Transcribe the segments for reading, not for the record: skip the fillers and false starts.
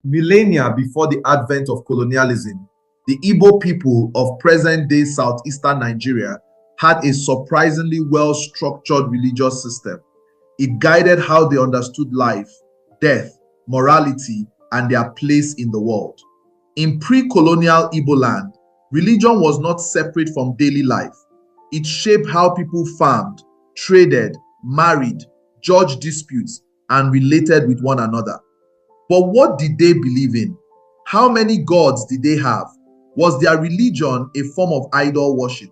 Millennia before the advent of colonialism, the Igbo people of present-day southeastern Nigeria had a surprisingly well-structured religious system. It guided how they understood life, death, morality, and their place in the world. In pre-colonial Igbo land, religion was not separate from daily life. It shaped how people farmed, traded, married, judged disputes, and related with one another. But what did they believe in? How many gods did they have? Was their religion a form of idol worship?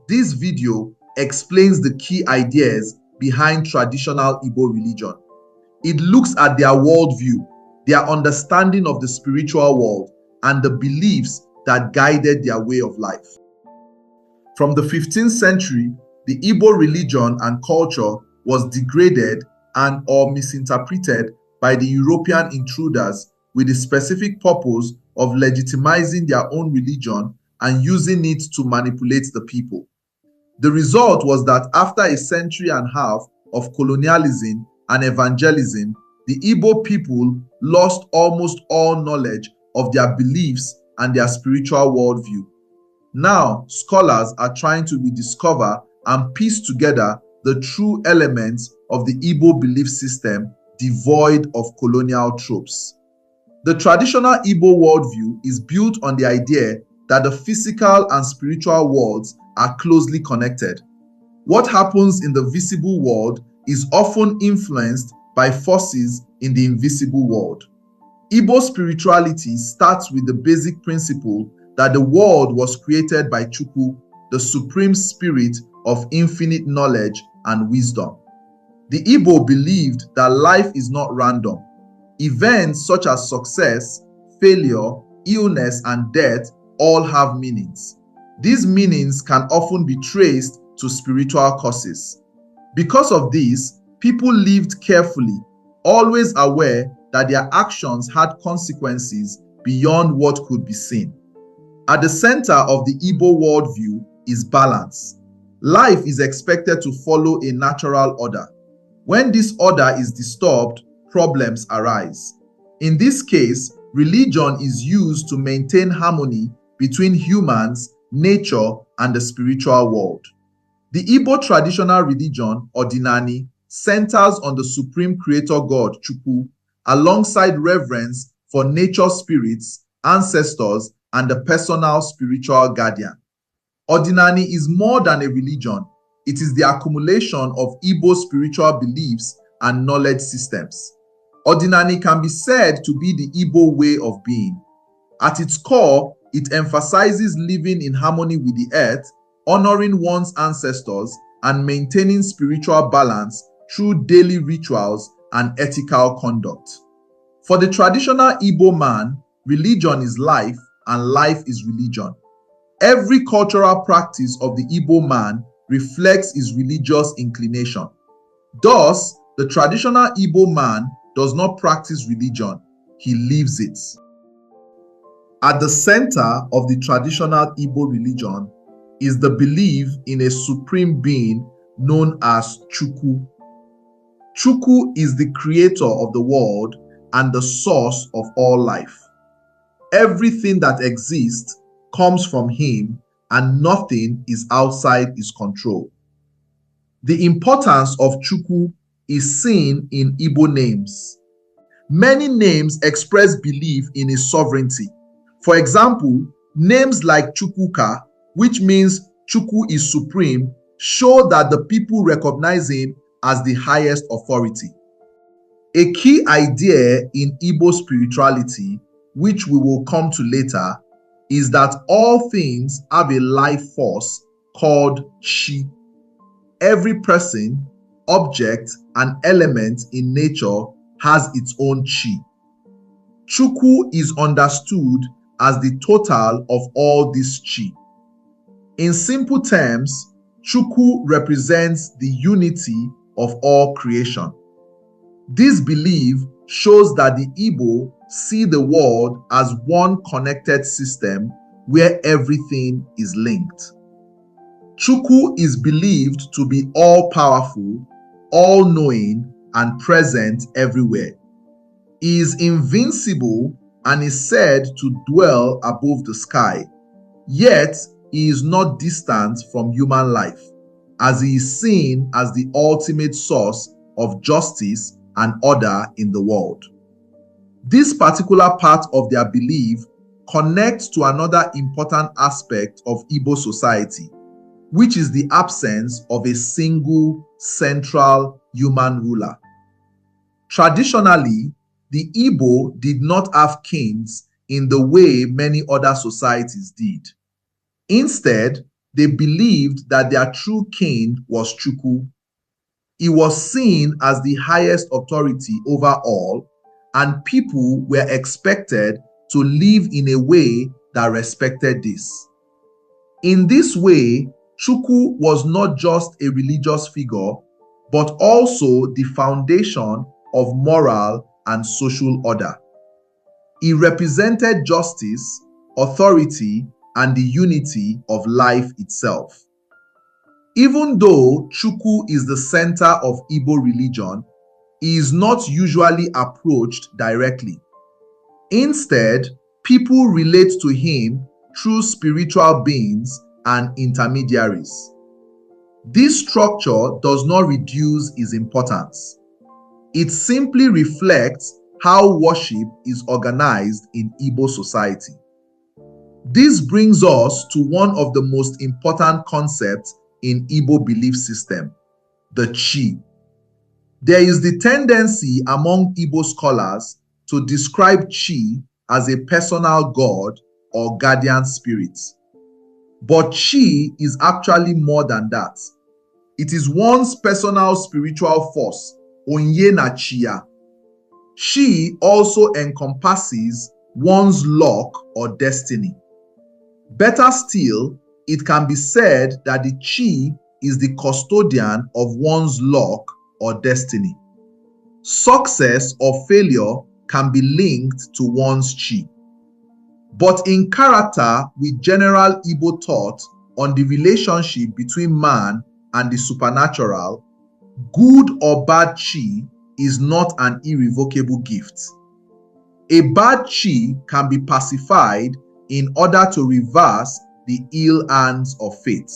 This video explains the key ideas behind traditional Igbo religion. It looks at their worldview, their understanding of the spiritual world, and the beliefs that guided their way of life. From the 15th century, the Igbo religion and culture was degraded and or misinterpreted by the European intruders with the specific purpose of legitimizing their own religion and using it to manipulate the people. The result was that after a century and a half of colonialism and evangelism, the Igbo people lost almost all knowledge of their beliefs and their spiritual worldview. Now, scholars are trying to rediscover and piece together the true elements of the Igbo belief system devoid of colonial tropes. The traditional Igbo worldview is built on the idea that the physical and spiritual worlds are closely connected. What happens in the visible world is often influenced by forces in the invisible world. Igbo spirituality starts with the basic principle that the world was created by Chukwu, the supreme spirit of infinite knowledge and wisdom. The Igbo believed that life is not random. Events such as success, failure, illness, and death all have meanings. These meanings can often be traced to spiritual causes. Because of this, people lived carefully, always aware that their actions had consequences beyond what could be seen. At the center of the Igbo worldview is balance. Life is expected to follow a natural order. When this order is disturbed, problems arise. In this case, religion is used to maintain harmony between humans, nature, and the spiritual world. The Igbo traditional religion, Ordinani, centers on the supreme creator god, Chukwu, alongside reverence for nature spirits, ancestors, and the personal spiritual guardian. Ordinani is more than a religion. It is the accumulation of Igbo spiritual beliefs and knowledge systems. Ordinani can be said to be the Igbo way of being. At its core, it emphasizes living in harmony with the earth, honoring one's ancestors, and maintaining spiritual balance through daily rituals and ethical conduct. For the traditional Igbo man, religion is life and life is religion. Every cultural practice of the Igbo man reflects his religious inclination. Thus, the traditional Igbo man does not practice religion, he lives it. At the center of the traditional Igbo religion is the belief in a supreme being known as Chukwu. Chukwu is the creator of the world and the source of all life. Everything that exists comes from him and nothing is outside his control. The importance of Chukwu is seen in Igbo names. Many names express belief in his sovereignty. For example, names like Chukwuka, which means Chukwu is supreme, show that the people recognize him as the highest authority. A key idea in Igbo spirituality, which we will come to later, is that all things have a life force called Chi. Every person, object, and element in nature has its own Chi. Chukwu is understood as the total of all this Chi. In simple terms, Chukwu represents the unity of all creation. This belief shows that the Igbo see the world as one connected system where everything is linked. Chukwu is believed to be all-powerful, all-knowing, and present everywhere. He is invincible and is said to dwell above the sky, yet he is not distant from human life, as he is seen as the ultimate source of justice and order in the world. This particular part of their belief connects to another important aspect of Igbo society, which is the absence of a single central human ruler. Traditionally, the Igbo did not have kings in the way many other societies did. Instead, they believed that their true king was Chukwu. He was seen as the highest authority over all, and people were expected to live in a way that respected this. In this way, Chukwu was not just a religious figure, but also the foundation of moral and social order. He represented justice, authority, and the unity of life itself. Even though Chukwu is the center of Igbo religion, he is not usually approached directly. Instead, people relate to him through spiritual beings and intermediaries. This structure does not reduce his importance. It simply reflects how worship is organized in Igbo society. This brings us to one of the most important concepts in Igbo belief system, the Chi. There is the tendency among Igbo scholars to describe Chi as a personal god or guardian spirit. But Chi is actually more than that. It is one's personal spiritual force, Onye na Chia. Chi also encompasses one's luck or destiny. Better still, it can be said that the Chi is the custodian of one's luck or destiny. Success or failure can be linked to one's Chi. But in character with general Igbo thought on the relationship between man and the supernatural, good or bad Chi is not an irrevocable gift. A bad Chi can be pacified in order to reverse the ill hands of fate.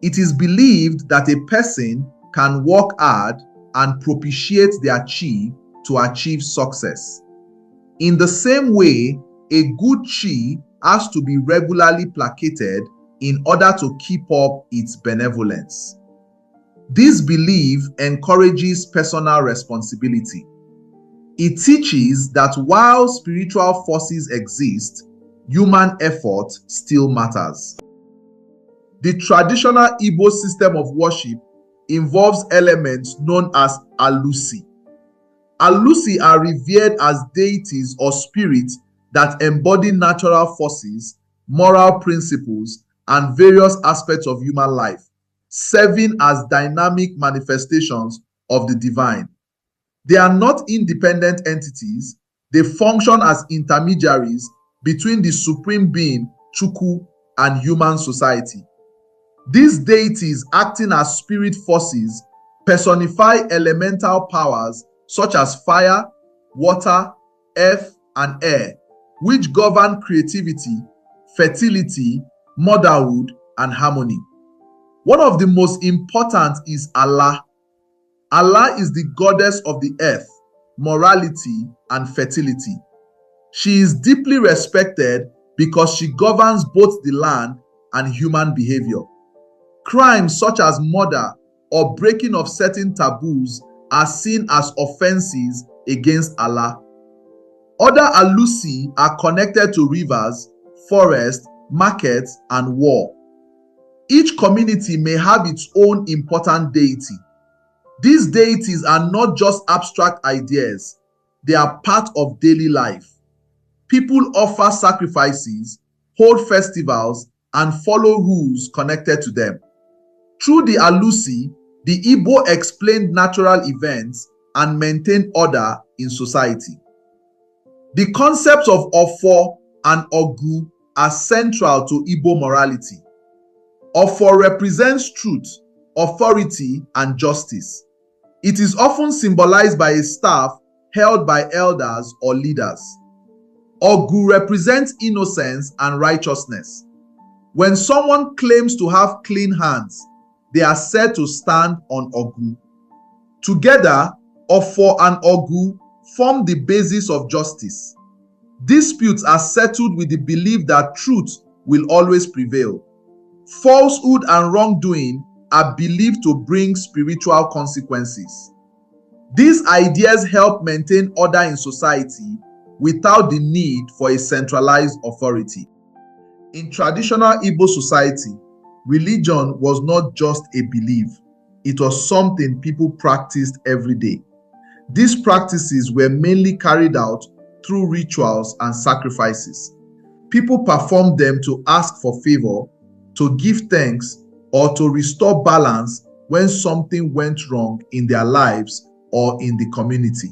It is believed that a person can work hard and propitiate their Chi to achieve success. In the same way, a good Chi has to be regularly placated in order to keep up its benevolence. This belief encourages personal responsibility. It teaches that while spiritual forces exist, human effort still matters. The traditional Igbo system of worship involves elements known as Alusi. Alusi are revered as deities or spirits that embody natural forces, moral principles, and various aspects of human life, serving as dynamic manifestations of the divine. They are not independent entities. They function as intermediaries between the supreme being, Chukwu, and human society. These deities, acting as spirit forces, personify elemental powers such as fire, water, earth, and air, which govern creativity, fertility, motherhood, and harmony. One of the most important is Allah. Allah is the goddess of the earth, morality, and fertility. She is deeply respected because she governs both the land and human behavior. Crimes such as murder or breaking of certain taboos are seen as offenses against Allah. Other Alusi are connected to rivers, forests, markets, and war. Each community may have its own important deity. These deities are not just abstract ideas, they are part of daily life. People offer sacrifices, hold festivals, and follow rules connected to them. Through the Alusi, the Igbo explained natural events and maintained order in society. The concepts of Ofo and Ogu are central to Igbo morality. Ofo represents truth, authority, and justice. It is often symbolized by a staff held by elders or leaders. Ogu represents innocence and righteousness. When someone claims to have clean hands, they are said to stand on Ogu. Together, Ofo and Ogu form the basis of justice. Disputes are settled with the belief that truth will always prevail. Falsehood and wrongdoing are believed to bring spiritual consequences. These ideas help maintain order in society without the need for a centralized authority. In traditional Igbo society, religion was not just a belief, it was something people practiced every day. These practices were mainly carried out through rituals and sacrifices. People performed them to ask for favor, to give thanks, or to restore balance when something went wrong in their lives or in the community.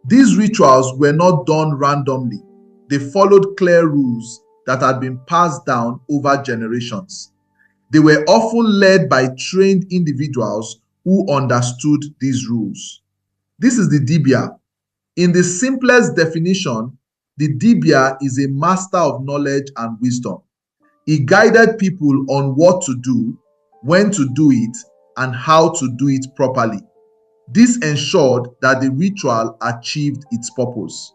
These rituals were not done randomly. They followed clear rules that had been passed down over generations. They were often led by trained individuals who understood these rules. This is the Dibia. In the simplest definition, the Dibia is a master of knowledge and wisdom. He guided people on what to do, when to do it, and how to do it properly. This ensured that the ritual achieved its purpose.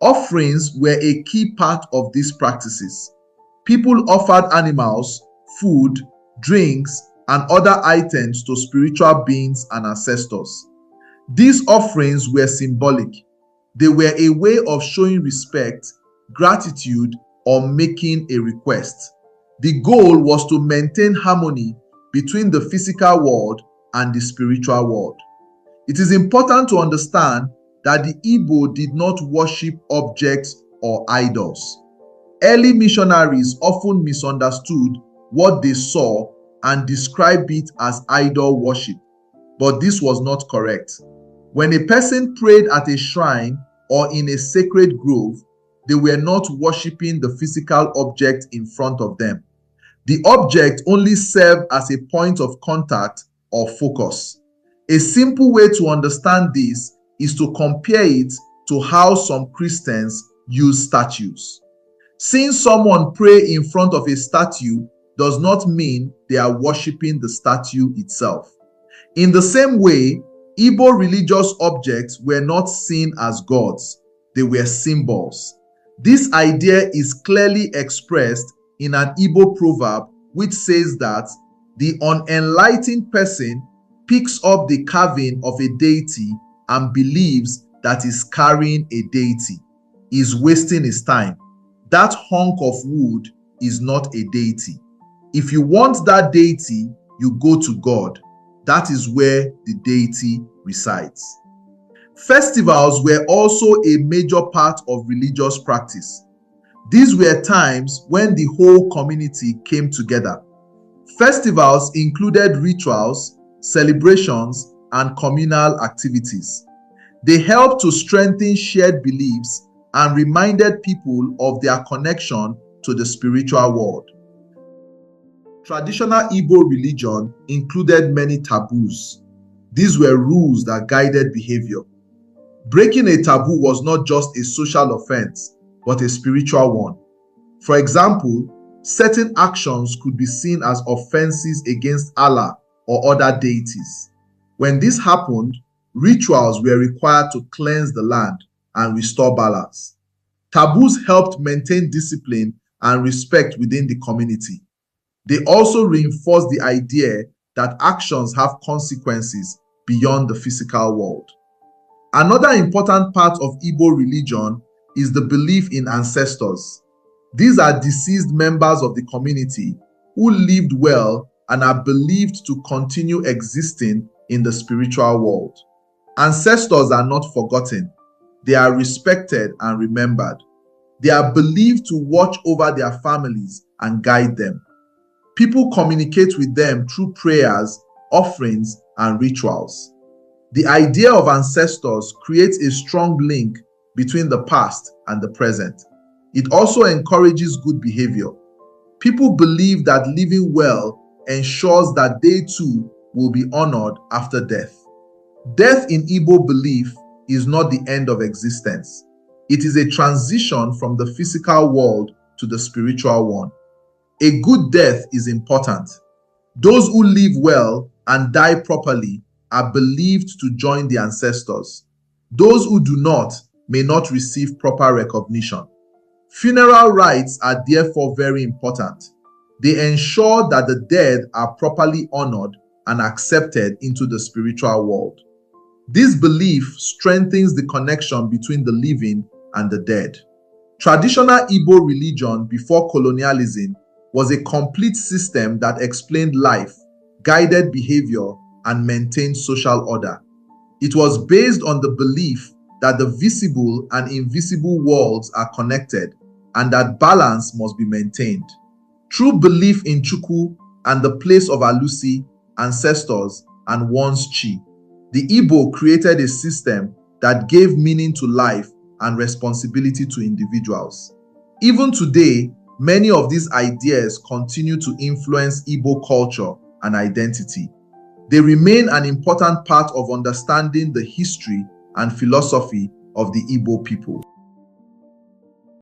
Offerings were a key part of these practices. People offered animals, food, drinks, and other items to spiritual beings and ancestors. These offerings were symbolic. They were a way of showing respect, gratitude, or making a request. The goal was to maintain harmony between the physical world and the spiritual world. It is important to understand that the Igbo did not worship objects or idols. Early missionaries often misunderstood what they saw and described it as idol worship, but this was not correct. When a person prayed at a shrine or in a sacred grove, they were not worshiping the physical object in front of them. The object only served as a point of contact or focus. A simple way to understand this is to compare it to how some Christians use statues. Seeing someone pray in front of a statue does not mean they are worshiping the statue itself. In the same way, Igbo religious objects were not seen as gods, they were symbols. This idea is clearly expressed in an Igbo proverb which says that the unenlightened person picks up the carving of a deity and believes that he's carrying a deity. He's wasting his time. That hunk of wood is not a deity. If you want that deity, you go to God. That is where the deity resides. Festivals were also a major part of religious practice. These were times when the whole community came together. Festivals included rituals, celebrations, and communal activities. They helped to strengthen shared beliefs and reminded people of their connection to the spiritual world. Traditional Igbo religion included many taboos. These were rules that guided behavior. Breaking a taboo was not just a social offense, but a spiritual one. For example, certain actions could be seen as offenses against Allah or other deities. When this happened, rituals were required to cleanse the land and restore balance. Taboos helped maintain discipline and respect within the community. They also reinforced the idea that actions have consequences beyond the physical world. Another important part of Igbo religion is the belief in ancestors. These are deceased members of the community who lived well and are believed to continue existing in the spiritual world. Ancestors are not forgotten. They are respected and remembered. They are believed to watch over their families and guide them. People communicate with them through prayers, offerings, and rituals. The idea of ancestors creates a strong link between the past and the present. It also encourages good behavior. People believe that living well ensures that they too will be honored after death. Death in Igbo belief is not the end of existence. It is a transition from the physical world to the spiritual one. A good death is important. Those who live well and die properly are believed to join the ancestors. Those who do not may not receive proper recognition. Funeral rites are therefore very important. They ensure that the dead are properly honored and accepted into the spiritual world. This belief strengthens the connection between the living and the dead. Traditional Igbo religion before colonialism was a complete system that explained life, guided behavior, and maintained social order. It was based on the belief that the visible and invisible worlds are connected and that balance must be maintained. True belief in Chukwu and the place of Alusi, ancestors, and one's chi. The Igbo created a system that gave meaning to life and responsibility to individuals. Even today, many of these ideas continue to influence Igbo culture and identity. They remain an important part of understanding the history and philosophy of the Igbo people.